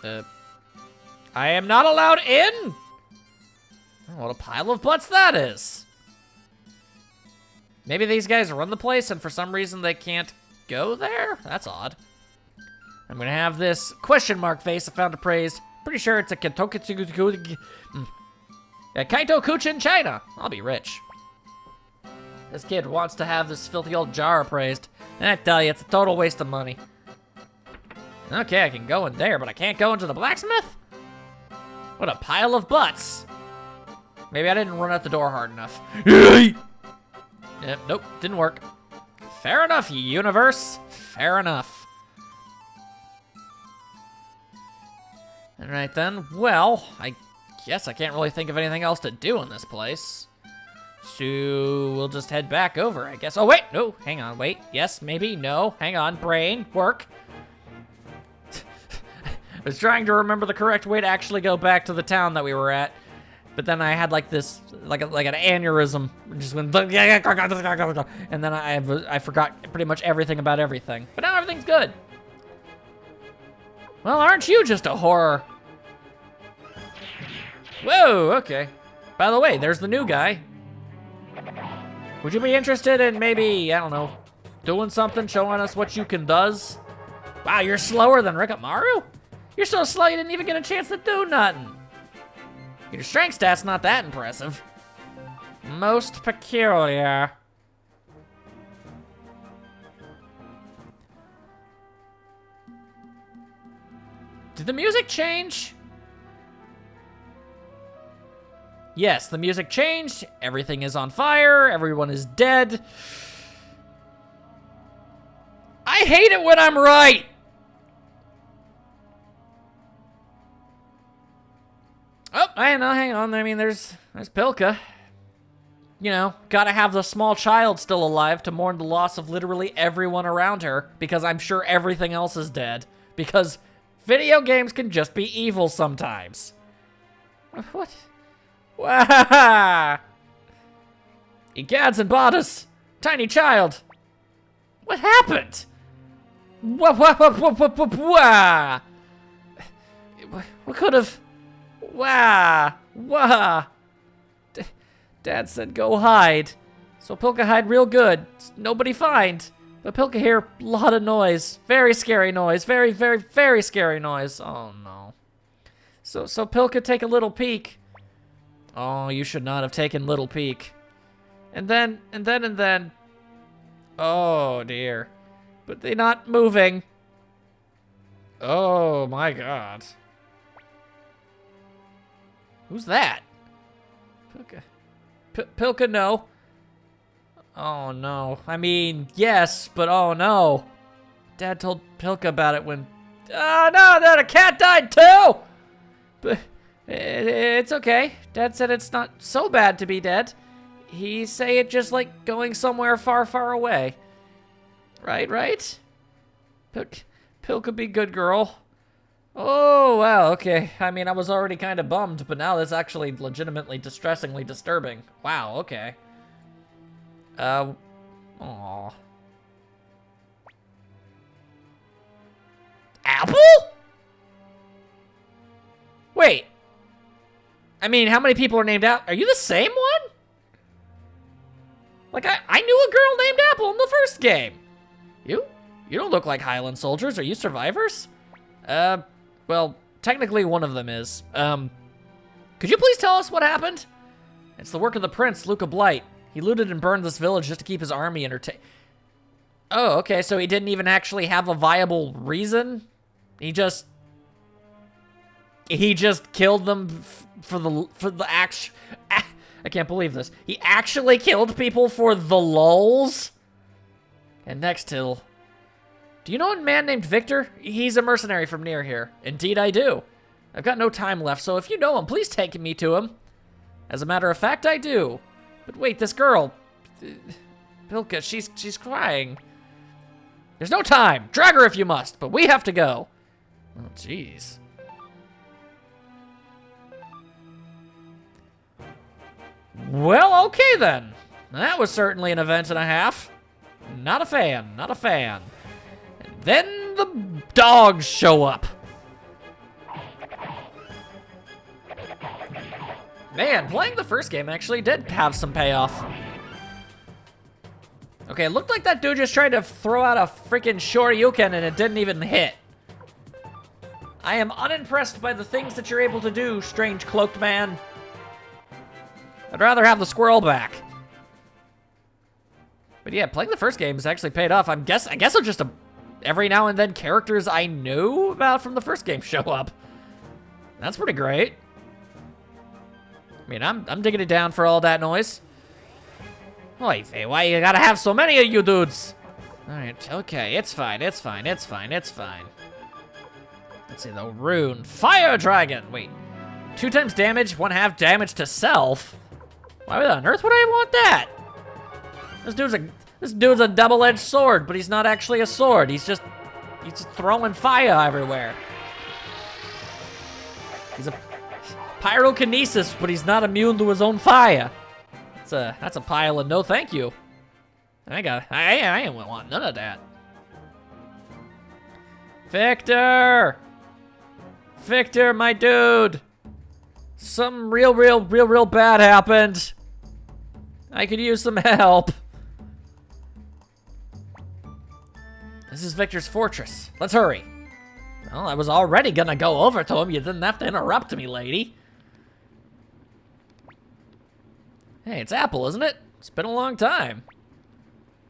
I am not allowed in? Oh, what a pile of butts that is. Maybe these guys run the place and for some reason they can't go there? That's odd. I'm gonna have this question mark face I found appraised. Pretty sure it's a Kaito Kuchin China. I'll be rich. This kid wants to have this filthy old jar appraised. And I tell you, it's a total waste of money. Okay, I can go in there, but I can't go into the blacksmith? What a pile of butts. Maybe I didn't run out the door hard enough. Yep, nope, didn't work. Fair enough, universe. Fair enough. All right then, well, I guess I can't really think of anything else to do in this place. So we'll just head back over, I guess. Oh, wait, no, hang on, wait. Yes, maybe, no, hang on, brain, work. I was trying to remember the correct way to actually go back to the town that we were at. But then I had like this, like an aneurysm. Just went, and then I forgot pretty much everything about everything. But now everything's good. Well, aren't you just a horror? Whoa, okay. By the way, there's the new guy. Would you be interested in maybe, I don't know, doing something, showing us what you can does? Wow, you're slower than Rikamaru? You're so slow you didn't even get a chance to do nothing. Your strength stat's not that impressive. Most peculiar. Did the music change? Yes, the music changed. Everything is on fire. Everyone is dead. I hate it when I'm right. Oh, hang on. I mean, there's Pilka. You know, gotta have the small child still alive to mourn the loss of literally everyone around her, because I'm sure everything else is dead. Because video games can just be evil sometimes. What? Wah! Egads and Bodice! Tiny child! What happened? What could have... Wah! Dad said go hide. So Pilka hide real good. Nobody find. But Pilka hear a lot of noise. Very scary noise. Very, very, very scary noise. Oh no. So Pilka take a little peek. Oh, you should not have taken little peek. And then. Oh dear. but they're not moving. Oh my god. Who's that? Pilka. Pilka, no. Oh no. I mean, yes, but oh no. Dad told Pilka about it when... Oh no, the cat died too! But it's okay. Dad said it's not so bad to be dead. He say it just like going somewhere far, far away. Right? Pilka be good girl. Oh, wow, okay. I mean, I was already kind of bummed, but now that's actually legitimately distressingly disturbing. Wow, okay. Aww. Apple? Wait. I mean, how many people are named Apple? Are you the same one? Like, I knew a girl named Apple in the first game. You don't look like Highland soldiers. Are you survivors? Well, technically one of them is. Could you please tell us what happened? It's the work of the prince, Luca Blight. He looted and burned this village just to keep his army entertained. Oh, okay, so he didn't even actually have a viable reason? He just killed them for the act. I can't believe this. He actually killed people for the lulz? And next hill. Do you know a man named Victor? He's a mercenary from near here. Indeed I do. I've got no time left, so if you know him, please take me to him. As a matter of fact, I do. But wait, this girl... Pilka, she's crying. There's no time. Drag her if you must, but we have to go. Oh, jeez. Well, okay then. That was certainly an event and a half. Not a fan, not a fan. And then the dogs show up. Man, playing the first game actually did have some payoff. Okay, it looked like that dude just tried to throw out a freaking shoryuken and it didn't even hit. I am unimpressed by the things that you're able to do, strange cloaked man. I'd rather have the squirrel back. But yeah, playing the first game has actually paid off. I guess it'll just every now and then characters I knew about from the first game show up. That's pretty great. I mean, I'm digging it down for all that noise. Wait, why you gotta have so many of you dudes? Alright, okay, it's fine. Let's see, the rune. Fire Dragon! Wait, 2 times damage, 1/2 damage to self? Why on earth would I want that? This dude's a double-edged sword, but he's not actually a sword. He's just throwing fire everywhere. He's a pyrokinesis, but he's not immune to his own fire. That's a pile of no thank you. I ain't want none of that. Victor, my dude. Something real bad happened. I could use some help. This is Victor's fortress. Let's hurry. Well, I was already gonna go over to him. You didn't have to interrupt me, lady. Hey, it's Apple, isn't it? It's been a long time.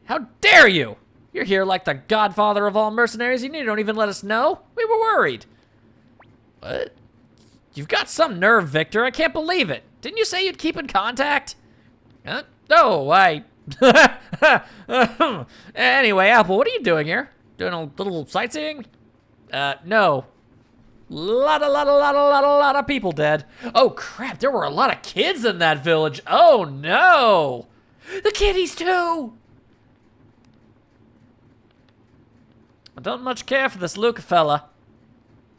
How dare you? You're here like the godfather of all mercenaries and you don't even let us know? We were worried. What? You've got some nerve, Victor. I can't believe it. Didn't you say you'd keep in contact? No, Anyway, Apple, what are you doing here? Doing a little sightseeing? No. Lot of people dead. Oh crap, there were a lot of kids in that village. Oh no! The kiddies too! I don't much care for this Luca fella.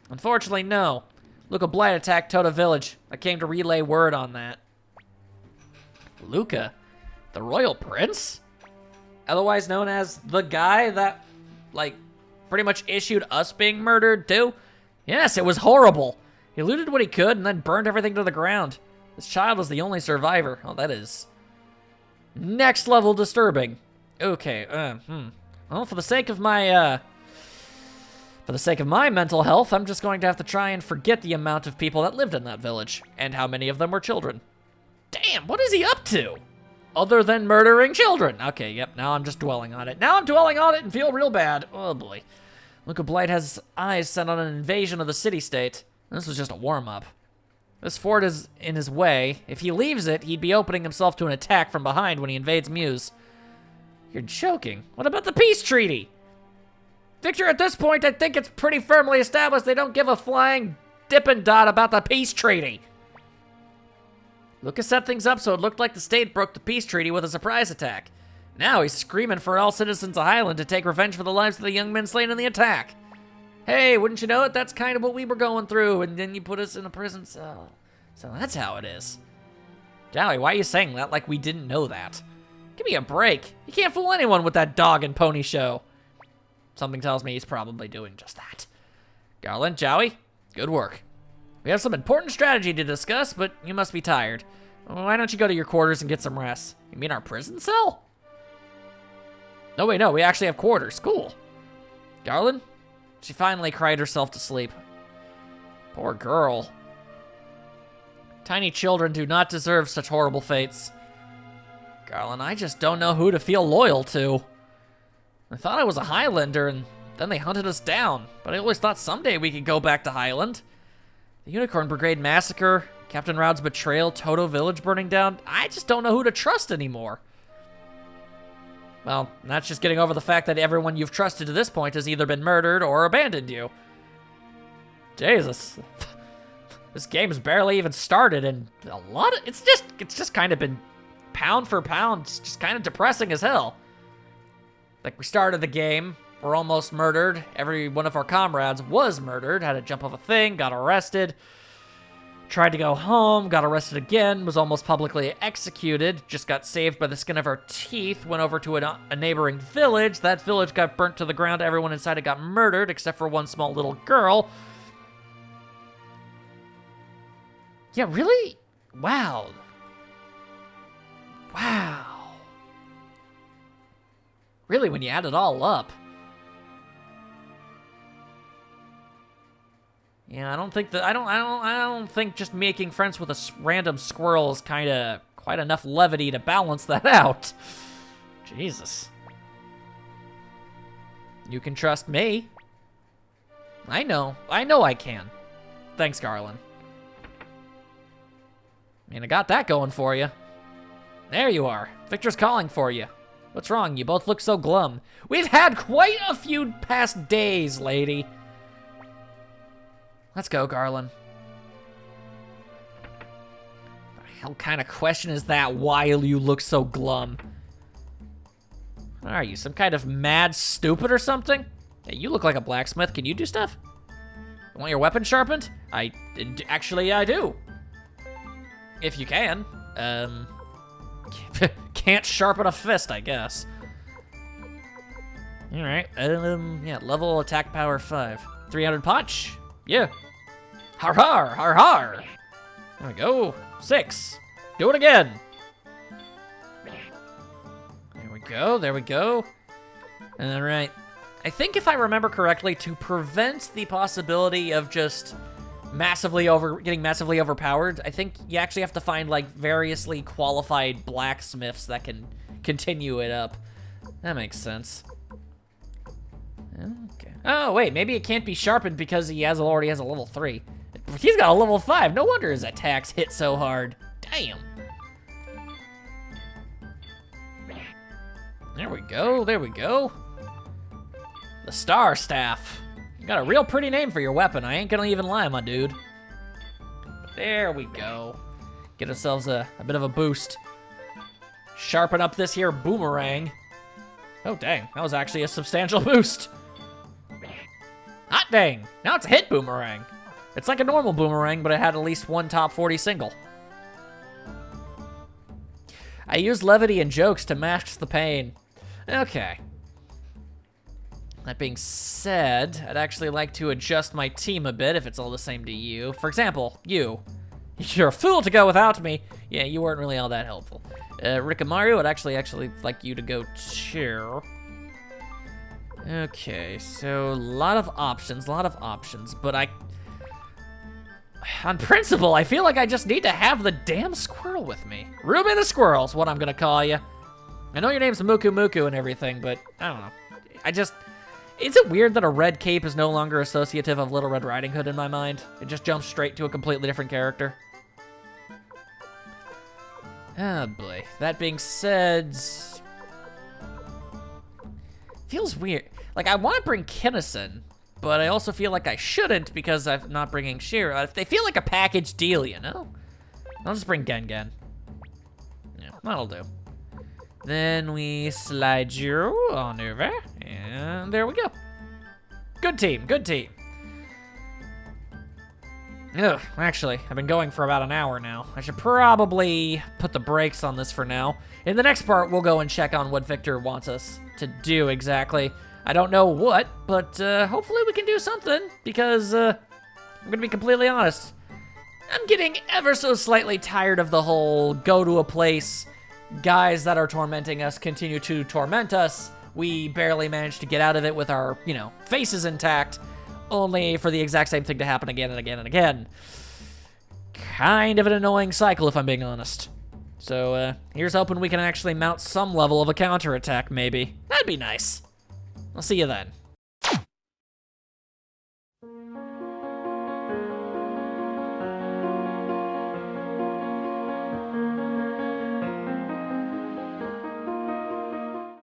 Unfortunately, no. Luca Blight attacked Tota Village. I came to relay word on that. Luca? The royal prince? Otherwise known as the guy that, like, pretty much issued us being murdered too? Yes, it was horrible. He looted what he could and then burned everything to the ground. This child is the only survivor. Oh, that is next level disturbing. Okay, well, for the sake of my mental health, I'm just going to have to try and forget the amount of people that lived in that village and how many of them were children. Damn, what is he up to? other than murdering children. Okay, yep, now I'm just dwelling on it. Now I'm dwelling on it and feel real bad. Oh boy. Luca Blight has his eyes set on an invasion of the city-state. This was just a warm-up. This fort is in his way. If he leaves it, he'd be opening himself to an attack from behind when he invades Muse. You're joking. What about the peace treaty? Victor, at this point, I think it's pretty firmly established they don't give a flying dippin' dot about the peace treaty. Lucas set things up so it looked like the state broke the peace treaty with a surprise attack. Now he's screaming for all citizens of Highland to take revenge for the lives of the young men slain in the attack. Hey, wouldn't you know it? That's kind of what we were going through, and then you put us in a prison cell. So that's how it is. Joey, why are you saying that like we didn't know that? Give me a break. You can't fool anyone with that dog and pony show. Something tells me he's probably doing just that. Garland, Joey, good work. We have some important strategy to discuss, but you must be tired. Why don't you go to your quarters and get some rest? You mean our prison cell? No, wait, no, we actually have quarters. Cool. Garland? She finally cried herself to sleep. Poor girl. Tiny children do not deserve such horrible fates. Garland, I just don't know who to feel loyal to. I thought I was a Highlander, and then they hunted us down, but I always thought someday we could go back to Highland. The Unicorn Brigade massacre, Captain Raud's betrayal, Toto Village burning down, I just don't know who to trust anymore. Well, that's just getting over the fact that everyone you've trusted to this point has either been murdered or abandoned you. Jesus. This game's barely even started, and it's just kind of been pound for pound, just kind of depressing as hell. Like, we started the game, we're almost murdered, every one of our comrades was murdered, had to jump off a thing, got arrested, tried to go home, got arrested again, was almost publicly executed, just got saved by the skin of our teeth, went over to a neighboring village, that village got burnt to the ground, everyone inside it got murdered, except for one small little girl. Yeah, really? Wow. Wow. Really, when you add it all up. Yeah, I don't think just making friends with a random squirrel is kind of quite enough levity to balance that out. Jesus. You can trust me. I know I can. Thanks, Garland. I mean, I got that going for you. There you are. Victor's calling for you. What's wrong? You both look so glum. We've had quite a few past days, lady. Let's go, Garland. The hell kind of question is that? Why you look so glum? What are you, some kind of mad stupid or something? Hey, you look like a blacksmith. Can you do stuff? You want your weapon sharpened? Actually, I do. If you can. Can't sharpen a fist, I guess. All right. Yeah, level attack power 5. 300 punch. Yeah. Har har, har har. There we go. 6. Do it again. There we go, there we go. All right. I think if I remember correctly, to prevent the possibility of just getting massively overpowered, I think you actually have to find like variously qualified blacksmiths that can continue it up. That makes sense. Okay. Oh wait, maybe it can't be sharpened because he already has a level 3. He's got a level 5. No wonder his attacks hit so hard. Damn. There we go. There we go. The Star Staff. You got a real pretty name for your weapon. I ain't gonna even lie, my dude. There we go. Get ourselves a bit of a boost. Sharpen up this here boomerang. Oh, dang. That was actually a substantial boost. Hot dang. Now it's a hit boomerang. It's like a normal boomerang, but it had at least one top 40 single. I use levity and jokes to mask the pain. Okay. That being said, I'd actually like to adjust my team a bit if it's all the same to you. For example, you. You're a fool to go without me. Yeah, you weren't really all that helpful. Rick and Mario, I'd actually like you to go too. Okay, so a lot of options, but On principle, I feel like I just need to have the damn squirrel with me. Ruby the Squirrel's what I'm gonna call you. I know your name's Muku Muku and everything, but I don't know. Is it weird that a red cape is no longer associative of Little Red Riding Hood in my mind? It just jumps straight to a completely different character. Oh boy. That being said, feels weird. Like, I want to bring Kinnison, but I also feel like I shouldn't because I'm not bringing Shira. They feel like a package deal, you know? I'll just bring Gengen. Yeah, that'll do. Then we slide you on over, and there we go. Good team, good team. Ugh, actually, I've been going for about an hour now. I should probably put the brakes on this for now. In the next part, we'll go and check on what Victor wants us to do exactly. I don't know what, but hopefully we can do something, because I'm gonna be completely honest. I'm getting ever so slightly tired of the whole go to a place, guys that are tormenting us continue to torment us. We barely manage to get out of it with our, you know, faces intact, only for the exact same thing to happen again and again and again. Kind of an annoying cycle, if I'm being honest. So, here's hoping we can actually mount some level of a counterattack, maybe. That'd be nice. I'll see you then.